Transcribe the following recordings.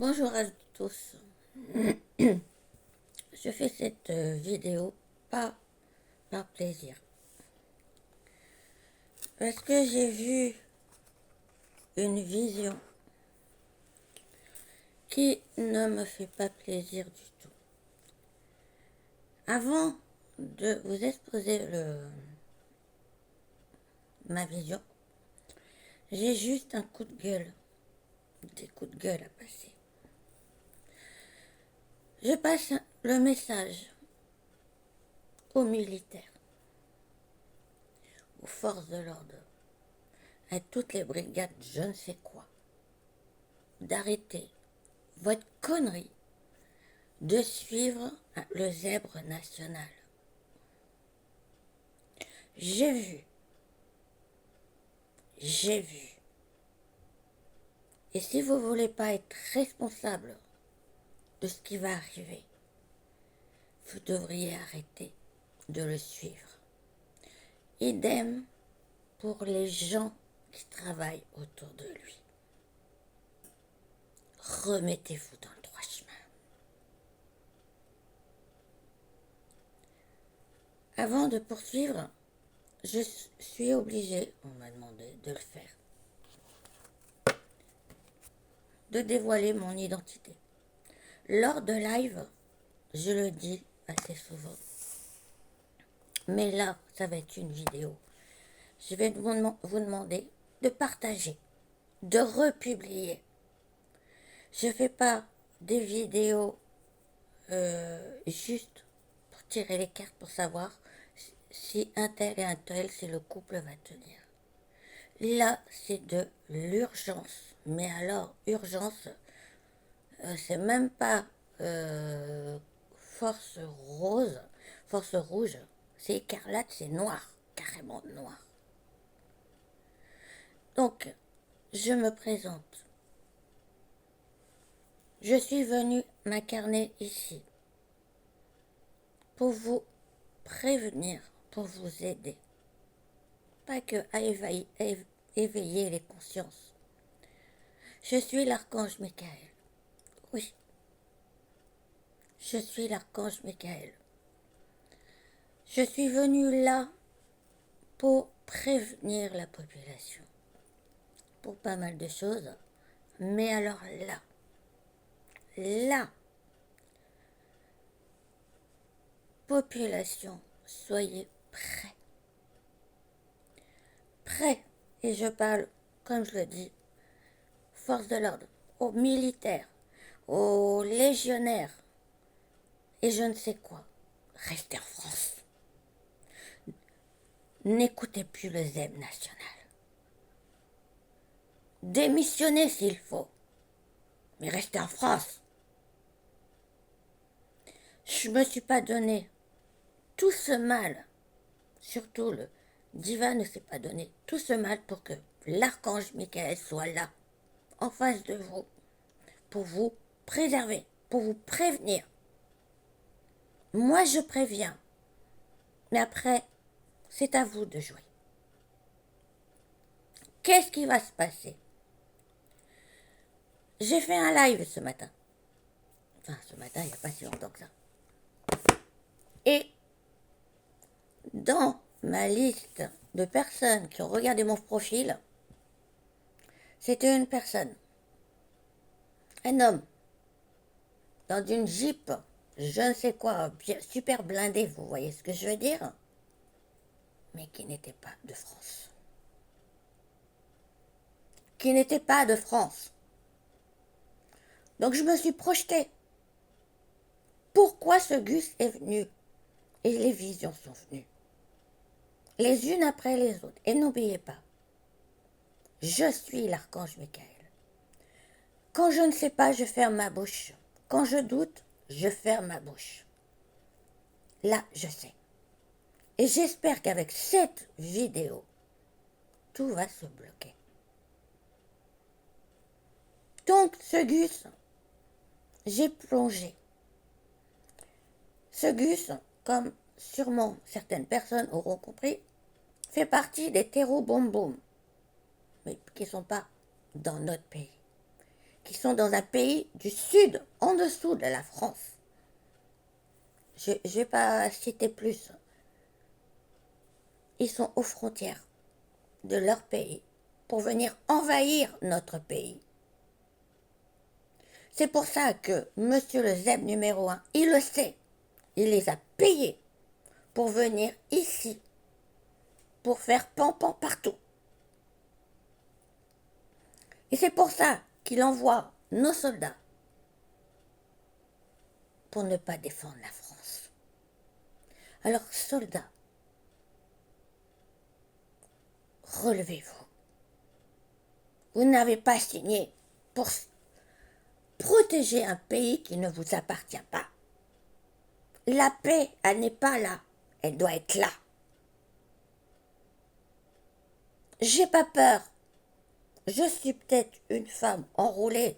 Bonjour à tous. Je fais cette vidéo pas par plaisir. Parce que j'ai vu une vision qui ne me fait pas plaisir du tout. Avant de vous exposer ma vision, j'ai juste un coup de gueule, des coups de gueule à passer. Je passe le message aux militaires, aux forces de l'ordre, à toutes les brigades, je ne sais quoi, d'arrêter votre connerie de suivre le zèbre national. J'ai vu. Et si vous ne voulez pas être responsable de ce qui va arriver, vous devriez arrêter de le suivre. Idem pour les gens qui travaillent autour de lui. Remettez-vous dans le droit chemin. Avant de poursuivre, je suis obligée, on m'a demandé de le faire, de dévoiler mon identité. Lors de live, je le dis assez souvent. Mais là, ça va être une vidéo. Je vais vous demander de partager, de republier. Je ne fais pas des vidéos juste pour tirer les cartes, pour savoir si un tel et un tel, si le couple va tenir. Là, c'est de l'urgence. Mais alors, urgence, c'est même pas force rose, force rouge. C'est écarlate, c'est noir, carrément noir. Donc, je me présente. Je suis venue m'incarner ici pour vous prévenir, pour vous aider. Pas que à éveiller les consciences. Je suis l'archange Michael. Oui, je suis l'archange Michael. Je suis venue là pour prévenir la population. Pour pas mal de choses. Mais alors là, population, soyez prêts. Prêts, et je parle, comme je le dis, forces de l'ordre, aux militaires, aux légionnaires, et je ne sais quoi. Restez en France. N'écoutez plus le zèbre national. Démissionnez s'il faut, mais restez en France. Je ne me suis pas donné tout ce mal, surtout le divan ne s'est pas donné tout ce mal pour que l'archange Michael soit là, en face de vous, pour vous préserver, pour vous prévenir. Moi, je préviens, mais après, c'est à vous de jouer. Qu'est-ce qui va se passer? J'ai fait un live ce matin. Enfin, ce matin, il n'y a pas si longtemps que ça. Et dans ma liste de personnes qui ont regardé mon profil, c'était une personne, un homme, dans une Jeep, je ne sais quoi, super blindé, vous voyez ce que je veux dire, mais qui n'était pas de France. Qui n'était pas de France. Donc je me suis projetée. Pourquoi ce Gus est venu? Et les visions sont venues. Les unes après les autres. Et n'oubliez pas, je suis l'archange Michael. Quand je ne sais pas, je ferme ma bouche. Quand je doute, je ferme ma bouche. Là, je sais. Et j'espère qu'avec cette vidéo, tout va se bloquer. Donc, ce Gus, j'ai plongé. Ce Gus, comme sûrement certaines personnes auront compris, fait partie des terreaux boum boum, mais qui ne sont pas dans notre pays, qui sont dans un pays du sud, en dessous de la France. Je ne vais pas citer plus. Ils sont aux frontières de leur pays pour venir envahir notre pays. C'est pour ça que Monsieur le ZEB numéro 1, il le sait, il les a payés pour venir ici, pour faire pan-pan partout. Et c'est pour ça qu'il envoie nos soldats pour ne pas défendre la France. Alors, soldats, relevez-vous. Vous n'avez pas signé pour protéger un pays qui ne vous appartient pas. La paix, elle n'est pas là. Elle doit être là. J'ai pas peur. Je suis peut-être une femme enroulée,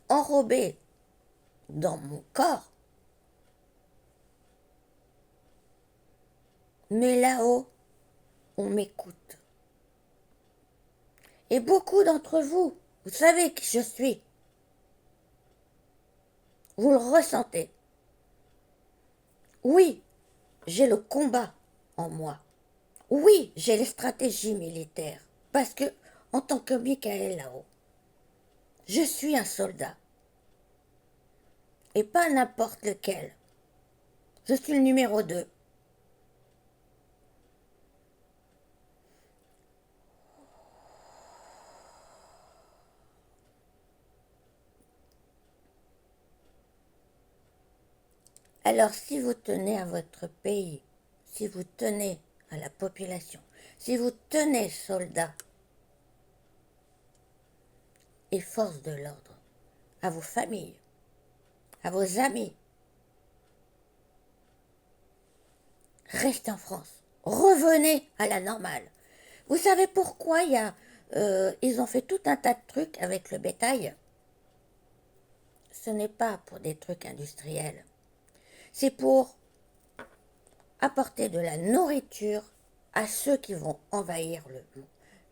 enrobée dans mon corps. Mais là-haut, on m'écoute. Et beaucoup d'entre vous, vous savez qui je suis. Vous le ressentez. Oui, j'ai le combat en moi. Oui, j'ai les stratégies militaires. Parce que, en tant que Michael là-haut, je suis un soldat. Et pas n'importe lequel. Je suis le numéro 2. Alors si vous tenez à votre pays, si vous tenez à la population, si vous tenez soldats et forces de l'ordre, à vos familles, à vos amis, restez en France. Revenez à la normale. Vous savez pourquoi ils ont fait tout un tas de trucs avec le bétail? Ce n'est pas pour des trucs industriels. C'est pour apporter de la nourriture à ceux qui vont envahir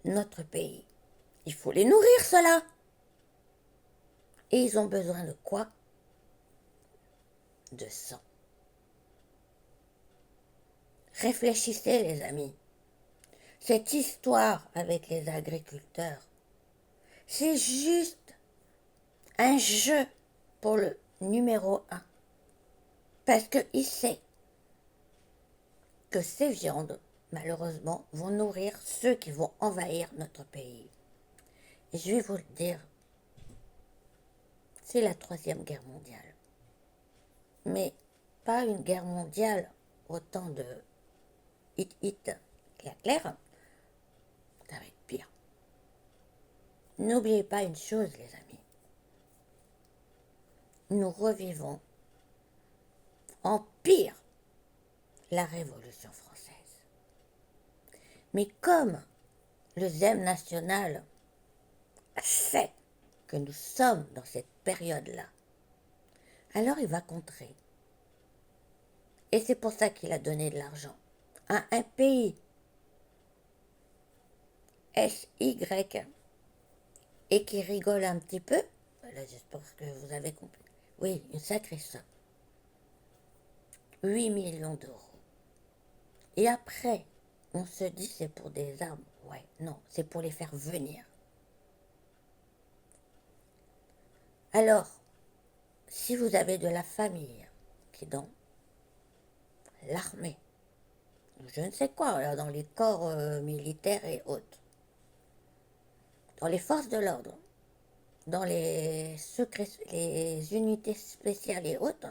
notre pays. Il faut les nourrir, cela. Et ils ont besoin de quoi? De sang. Réfléchissez, les amis. Cette histoire avec les agriculteurs, c'est juste un jeu pour le numéro 1. Parce qu'il sait que ces viandes, malheureusement, vont nourrir ceux qui vont envahir notre pays. Et je vais vous le dire, c'est la 3e guerre mondiale. Mais pas une guerre mondiale autant de hit, clair, ça va être pire. N'oubliez pas une chose, les amis. Nous revivons en pire la Révolution française. Mais comme le ZEM national sait que nous sommes dans cette période-là, alors il va contrer. Et c'est pour ça qu'il a donné de l'argent à un pays SY et qui rigole un petit peu. Voilà, j'espère que vous avez compris. Oui, une sacrée somme. 8 millions d'euros. Et après, on se dit c'est pour des armes. Ouais, non, c'est pour les faire venir. Alors, si vous avez de la famille qui est dans l'armée, je ne sais quoi, dans les corps militaires et autres, dans les forces de l'ordre, dans les unités spéciales et autres,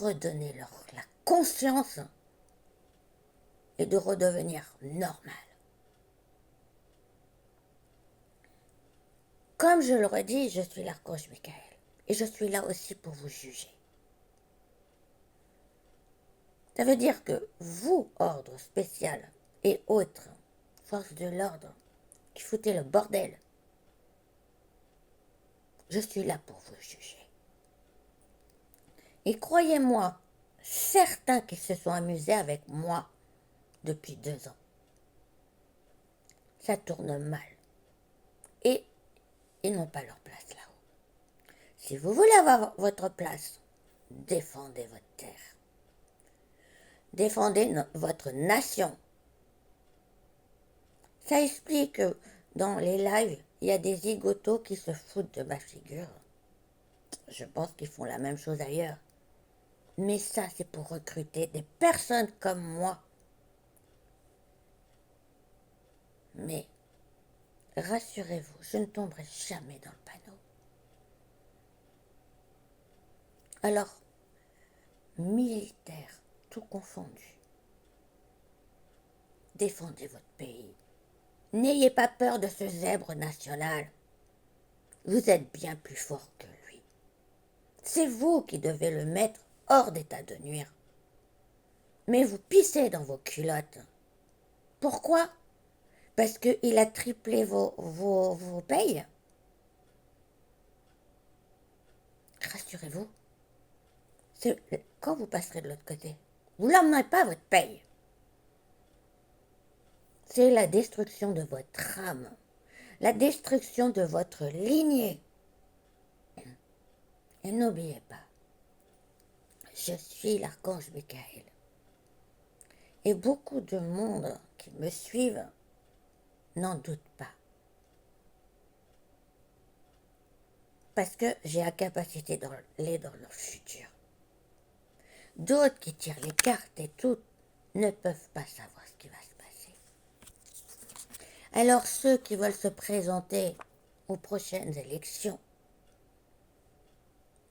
redonnez-leur la conscience et de redevenir normal. Comme je le redis, je suis l'archange Michael et je suis là aussi pour vous juger. Ça veut dire que vous, ordre spécial et autres, forces de l'ordre, qui foutez le bordel, je suis là pour vous juger. Et croyez-moi, certains qui se sont amusés avec moi depuis 2 ans, ça tourne mal. ils n'ont pas leur place là-haut. Si vous voulez avoir votre place, défendez votre terre. Défendez votre nation. Ça explique que dans les lives, il y a des zigotos qui se foutent de ma figure. Je pense qu'ils font la même chose ailleurs. Mais ça, c'est pour recruter des personnes comme moi. Mais rassurez-vous, je ne tomberai jamais dans le panneau. Alors, militaires, tout confondu, défendez votre pays. N'ayez pas peur de ce zèbre national. Vous êtes bien plus fort que lui. C'est vous qui devez le mettre hors d'état de nuire. Mais vous pissez dans vos culottes. Pourquoi? Parce qu'il a triplé vos payes? Rassurez-vous, quand vous passerez de l'autre côté, vous n'emmenerez pas votre paye. C'est la destruction de votre âme, la destruction de votre lignée. Et n'oubliez pas, je suis l'archange Michael. Et beaucoup de monde qui me suivent n'en doutent pas. Parce que j'ai la capacité d'aller dans leur futur. D'autres qui tirent les cartes et tout ne peuvent pas savoir ce qui va se passer. Alors ceux qui veulent se présenter aux prochaines élections,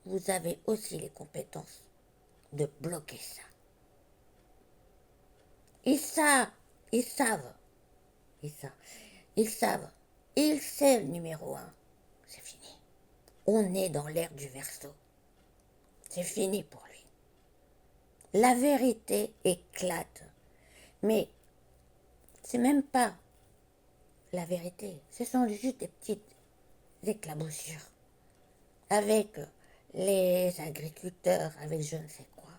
vous avez aussi les compétences de bloquer ça. Ils savent. Il sait le numéro 1. C'est fini. On est dans l'ère du Verseau. C'est fini pour lui. La vérité éclate. Mais c'est même pas la vérité. Ce sont juste des petites éclaboussures. Avec les agriculteurs, avec je ne sais quoi.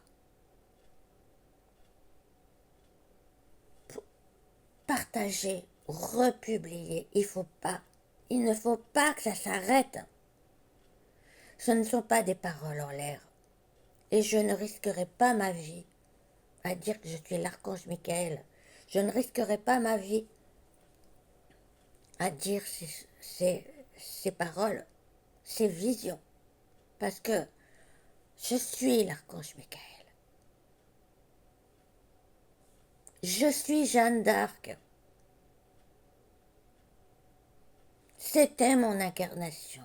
Partager, republier, il ne faut pas que ça s'arrête. Ce ne sont pas des paroles en l'air. Et je ne risquerai pas ma vie à dire que je suis l'archange Michael. Je ne risquerai pas ma vie à dire ces paroles, ces visions. Parce que je suis l'archange Michael. Je suis Jeanne d'Arc. C'était mon incarnation.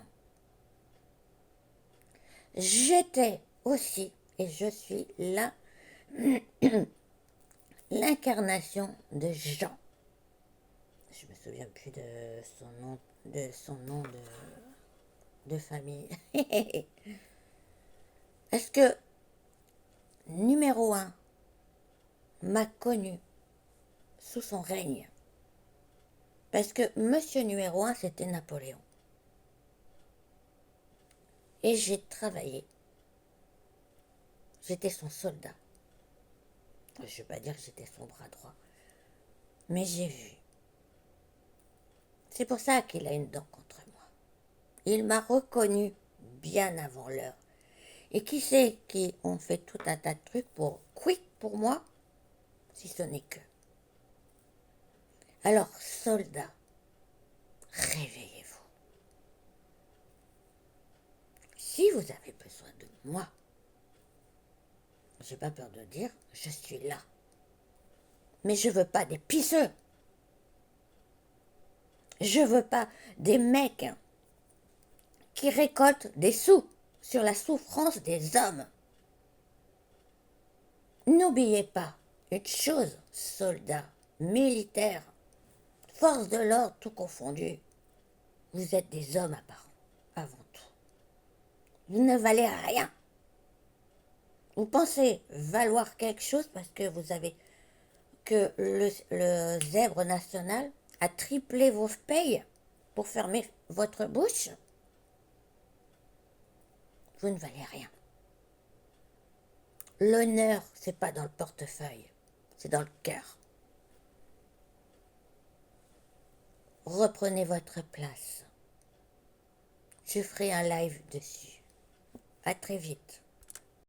J'étais aussi, et je suis là, l'incarnation de Jean. Je me souviens plus de son nom de famille. Est-ce que numéro 1 m'a connu sous son règne? Parce que monsieur numéro 1, c'était Napoléon. Et j'ai travaillé. J'étais son soldat. Je ne vais pas dire que j'étais son bras droit. Mais j'ai vu. C'est pour ça qu'il a une dent contre moi. Il m'a reconnu bien avant l'heure. Et qui c'est qui ont fait tout un tas de trucs pour moi, si ce n'est que. Alors, soldats, réveillez-vous. Si vous avez besoin de moi, j'ai pas peur de dire, je suis là. Mais je veux pas des pisseux. Je veux pas des mecs qui récoltent des sous sur la souffrance des hommes. N'oubliez pas une chose, soldats, militaires, forces de l'ordre, tout confondu. Vous êtes des hommes avant tout. Vous ne valez rien. Vous pensez valoir quelque chose parce que vous avez que le zèbre national a triplé vos payes pour fermer votre bouche? Vous ne valez rien. L'honneur, c'est pas dans le portefeuille, c'est dans le cœur. Reprenez votre place. je ferai un live dessus. À très vite.